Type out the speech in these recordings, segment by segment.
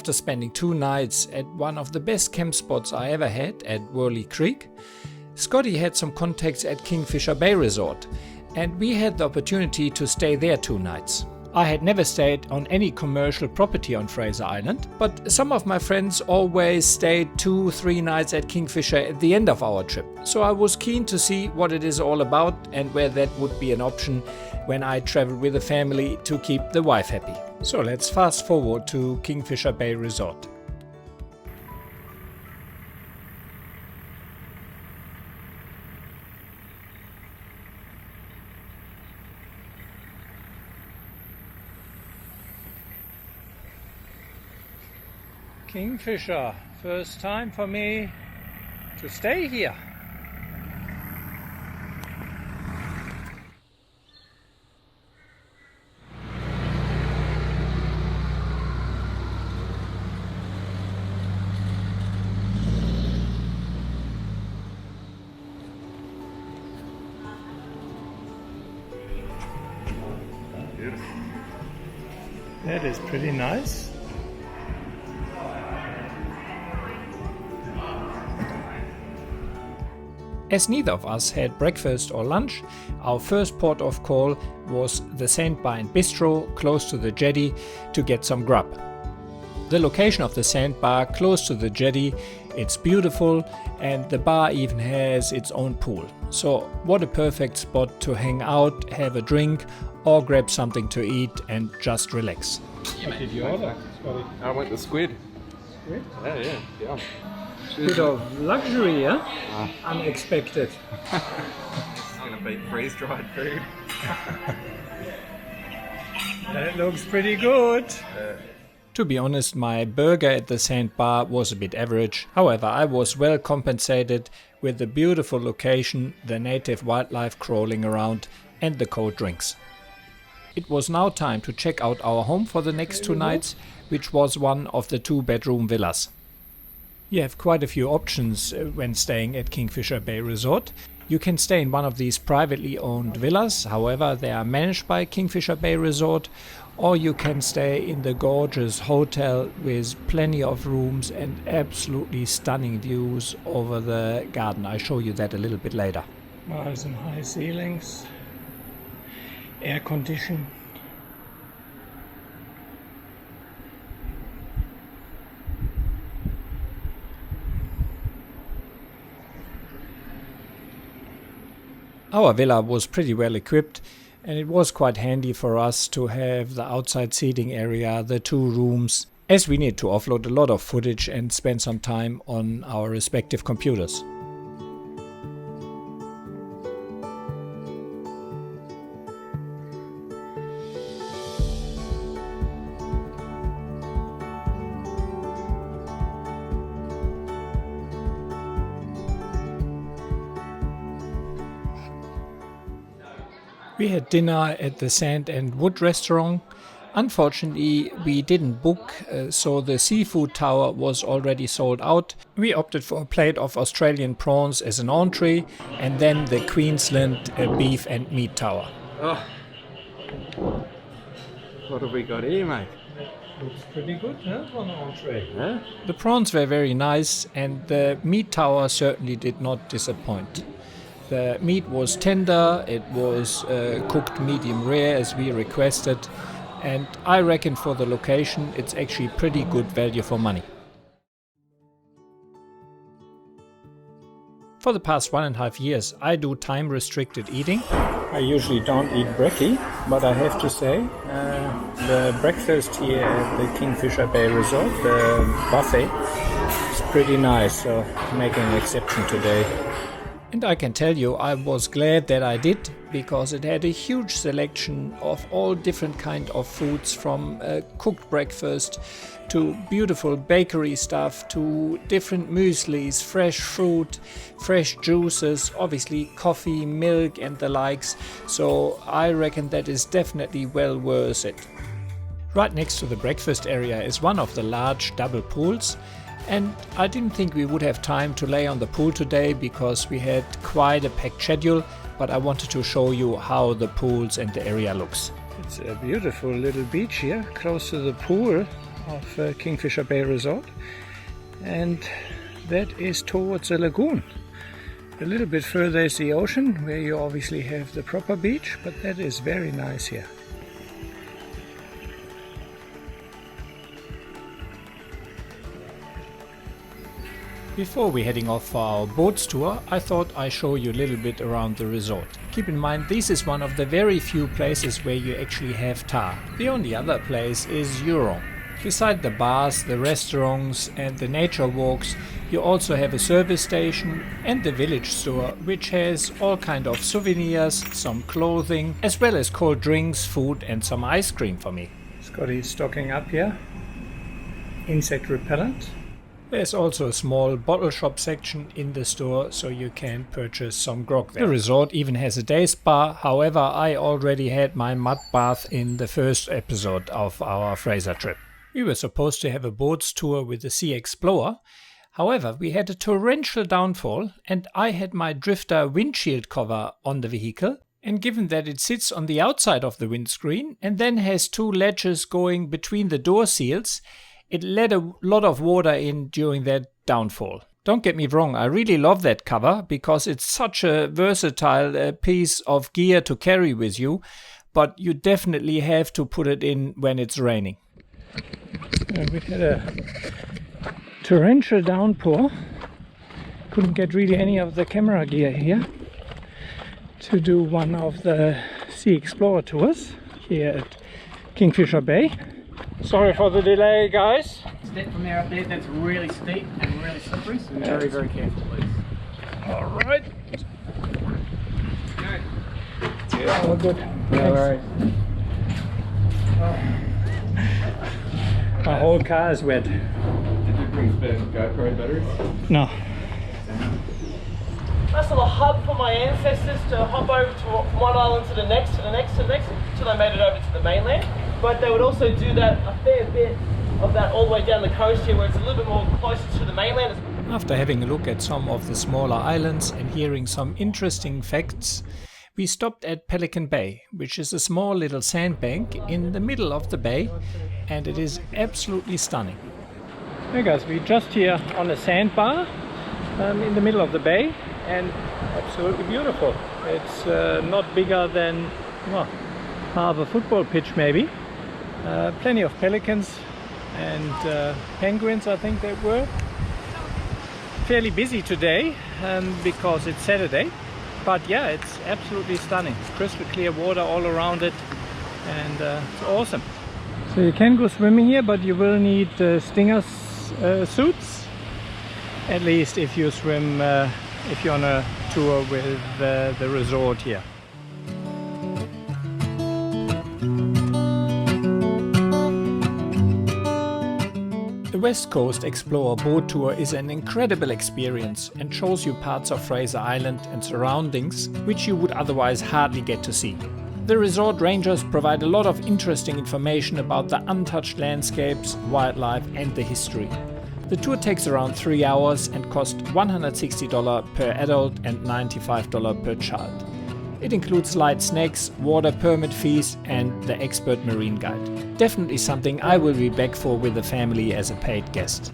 After spending 2 nights at one of the best camp spots I ever had at Whirly Creek, Scotty had some contacts at Kingfisher Bay Resort, and we had the opportunity to stay there 2 nights. I had never stayed on any commercial property on Fraser Island, but some of my friends always stayed 2-3 nights at Kingfisher at the end of our trip, so I was keen to see what it is all about and where that would be an option when I travel with a family to keep the wife happy. So let's fast forward to Kingfisher Bay Resort. Kingfisher, first time for me to stay here. Beautiful. That is pretty nice. As neither of us had breakfast or lunch, our first port of call was the sandbar and Bistro close to the jetty to get some grub. The location of the sandbar close to the jetty, it's beautiful, and the bar even has its own pool. So what a perfect spot to hang out, have a drink, or grab something to eat and just relax. What did you order, Scotty? I went the squid. Squid? Yeah. Bit of luxury, huh? Unexpected. It's going to be freeze-dried food. That looks pretty good. To be honest, my burger at the sandbar was a bit average. However, I was well compensated with the beautiful location, the native wildlife crawling around, and the cold drinks. It was now time to check out our home for the next 2 nights, which was one of the 2-bedroom villas. You have quite a few options when staying at Kingfisher Bay Resort. You can stay in one of these privately owned villas, however they are managed by Kingfisher Bay Resort, or you can stay in the gorgeous hotel with plenty of rooms and absolutely stunning views over the garden. I'll show you that a little bit later. Nice and high ceilings, air condition. Our villa was pretty well equipped, and it was quite handy for us to have the outside seating area, the 2 rooms, as we need to offload a lot of footage and spend some time on our respective computers. We had dinner at the Sand and Wood restaurant. Unfortunately, we didn't book, so the seafood tower was already sold out. We opted for a plate of Australian prawns as an entree, and then the Queensland beef and meat tower. Oh. What have we got here, mate? Looks pretty good, huh, for an entree. Huh? The prawns were very nice, and the meat tower certainly did not disappoint. The meat was tender, it was cooked medium rare as we requested, and I reckon for the location it's actually pretty good value for money. For the past 1.5 years I do time restricted eating. I usually don't eat brekkie, but I have to say the breakfast here at the Kingfisher Bay Resort, the buffet, is pretty nice, so making an exception today. And I can tell you I was glad that I did, because it had a huge selection of all different kind of foods, from cooked breakfast to beautiful bakery stuff to different mueslis, fresh fruit, fresh juices, obviously coffee, milk and the likes. So I reckon that is definitely well worth it. Right next to the breakfast area is one of the large double pools. And I didn't think we would have time to lay on the pool today because we had quite a packed schedule, but I wanted to show you how the pools and the area looks. It's a beautiful little beach here, close to the pool of Kingfisher Bay Resort, and that is towards the lagoon. A little bit further is the ocean, where you obviously have the proper beach, but that is very nice here. Before we're heading off for our boats tour, I thought I'd show you a little bit around the resort. Keep in mind, this is one of the very few places where you actually have tar. The only other place is Euron. Beside the bars, the restaurants and the nature walks, you also have a service station and the village store, which has all kind of souvenirs, some clothing, as well as cold drinks, food and some ice cream for me. Scotty's stocking up here. Insect repellent. There's also a small bottle shop section in the store, so you can purchase some grog there. The resort even has a day spa, however I already had my mud bath in the first episode of our Fraser trip. We were supposed to have a boats tour with the Sea Explorer, however we had a torrential downfall and I had my drifter windshield cover on the vehicle, and given that it sits on the outside of the windscreen and then has two ledges going between the door seals, it let a lot of water in during that downfall. Don't get me wrong, I really love that cover because it's such a versatile piece of gear to carry with you, but you definitely have to put it in when it's raining. We had a torrential downpour. Couldn't get really any of the camera gear here to do one of the Sea Explorer tours here at Kingfisher Bay. Sorry for the delay, guys. Step from there up there, that's really steep and really slippery, so very, very careful, please. Alright. Yeah, all good. Alright. My whole car is wet. Did you bring spare GoPro batteries? No. Nice little hub for my ancestors to hop over to one island to the next, to the next, to the next, until they made it over to the mainland. But they would also do that a fair bit of that all the way down the coast here, where it's a little bit more closer to the mainland. After having a look at some of the smaller islands and hearing some interesting facts, we stopped at Pelican Bay, which is a small little sandbank in the middle of the bay, and it is absolutely stunning. Hey guys, we're just here on a sandbar in the middle of the bay, and absolutely beautiful. It's not bigger than, well, half a football pitch maybe. Plenty of pelicans and penguins, I think they were. Fairly busy today because it's Saturday, but yeah, it's absolutely stunning. Crystal clear water all around it, and it's awesome. So you can go swimming here, but you will need stinger suits, at least if you swim, if you're on a tour with the resort here. The West Coast Explorer boat tour is an incredible experience and shows you parts of Fraser Island and surroundings which you would otherwise hardly get to see. The resort rangers provide a lot of interesting information about the untouched landscapes, wildlife and the history. The tour takes around 3 hours and costs $160 per adult and $95 per child. It includes light snacks, water permit fees and the expert marine guide. Definitely something I will be back for with the family as a paid guest.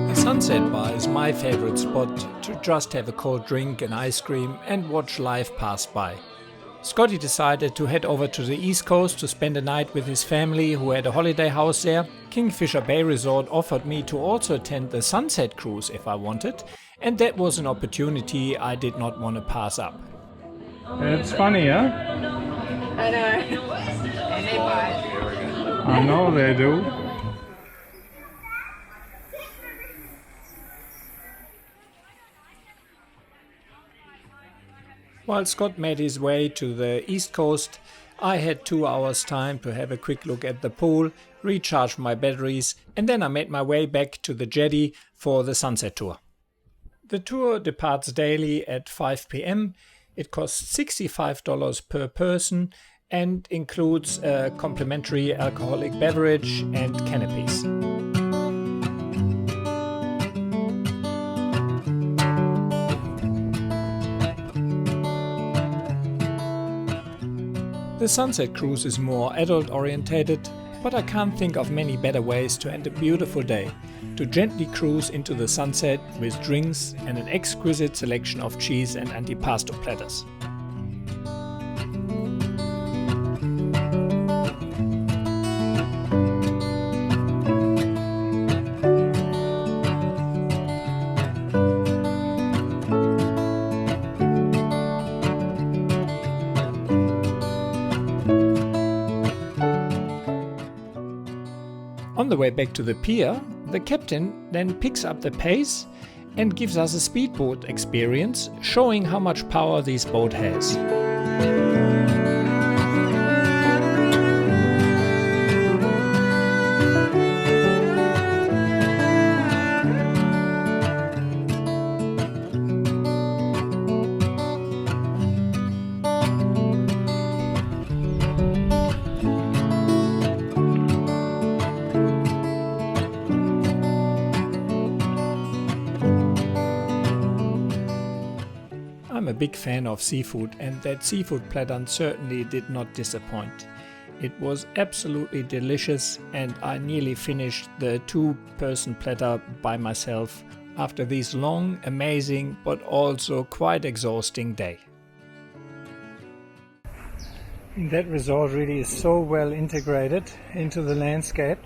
The Sunset Bar is my favorite spot to just have a cold drink and ice cream and watch life pass by. Scotty decided to head over to the East Coast to spend a night with his family who had a holiday house there. Kingfisher Bay Resort offered me to also attend the sunset cruise if I wanted, and that was an opportunity I did not want to pass up. It's funny, huh? I know. And they buy it. I know they do. While Scott made his way to the East Coast, I had 2 hours time to have a quick look at the pool, recharge my batteries, and then I made my way back to the jetty for the sunset tour. The tour departs daily at 5 p.m. It costs $65 per person and includes a complimentary alcoholic beverage and canopies. The sunset cruise is more adult orientated, but I can't think of many better ways to end a beautiful day, to gently cruise into the sunset with drinks and an exquisite selection of cheese and antipasto platters. On the way back to the pier, the captain then picks up the pace and gives us a speedboat experience, showing how much power this boat has. I'm a big fan of seafood, and that seafood platter certainly did not disappoint. It was absolutely delicious, and I nearly finished the 2-person platter by myself after this long, amazing, but also quite exhausting day. That resort really is so well integrated into the landscape.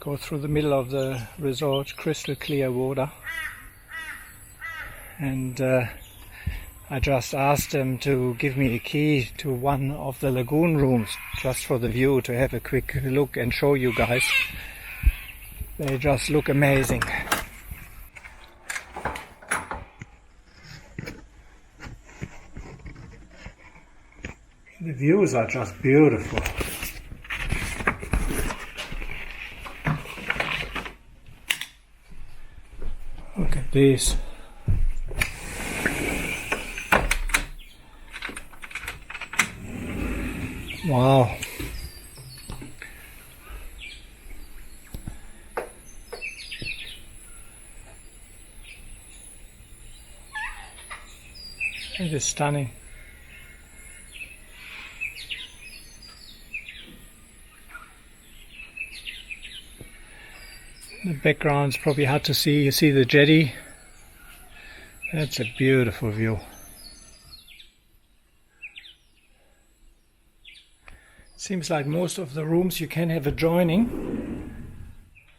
Go through the middle of the resort, crystal clear water, and I just asked them to give me a key to one of the lagoon rooms just for the view, to have a quick look and show you guys. They just look amazing. The views are just beautiful. Look at these. Wow. It is stunning. The background's probably hard to see. You see the jetty. That's a beautiful view. Seems like most of the rooms you can have adjoining.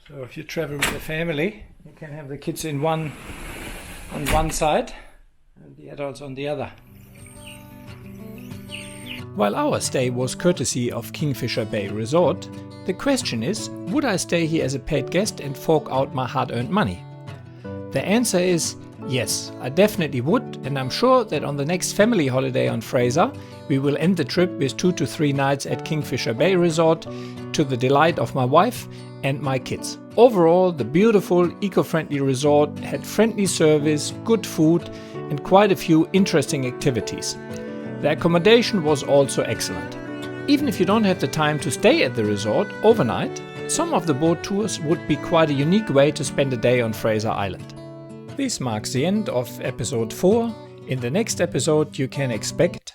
So if you travel with a family, you can have the kids on one side and the adults on the other. While our stay was courtesy of Kingfisher Bay Resort, the question is, would I stay here as a paid guest and fork out my hard-earned money? The answer is yes, I definitely would, and I'm sure that on the next family holiday on Fraser, we will end the trip with 2 to 3 nights at Kingfisher Bay Resort to the delight of my wife and my kids. Overall, the beautiful, eco-friendly resort had friendly service, good food, and quite a few interesting activities. The accommodation was also excellent. Even if you don't have the time to stay at the resort overnight, some of the boat tours would be quite a unique way to spend a day on Fraser Island. This marks the end of episode 4. In the next episode you can expect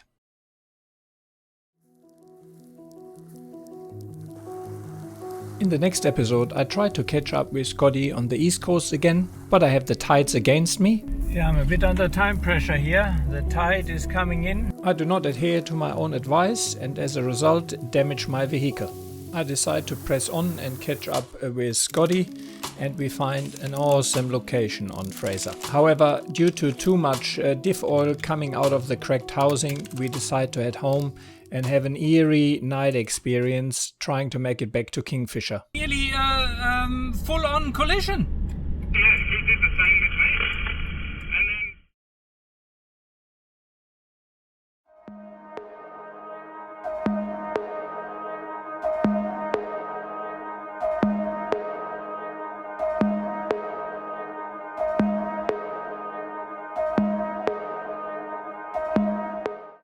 In the next episode I try to catch up with Scotty on the East Coast again, but I have the tides against me. Yeah, I'm a bit under time pressure here. The tide is coming in. I do not adhere to my own advice and as a result damage my vehicle. I decide to press on and catch up with Scotty, and we find an awesome location on Fraser. However, due to too much diff oil coming out of the cracked housing, we decide to head home and have an eerie night experience trying to make it back to Kingfisher. Nearly full-on collision. Yeah, he did the same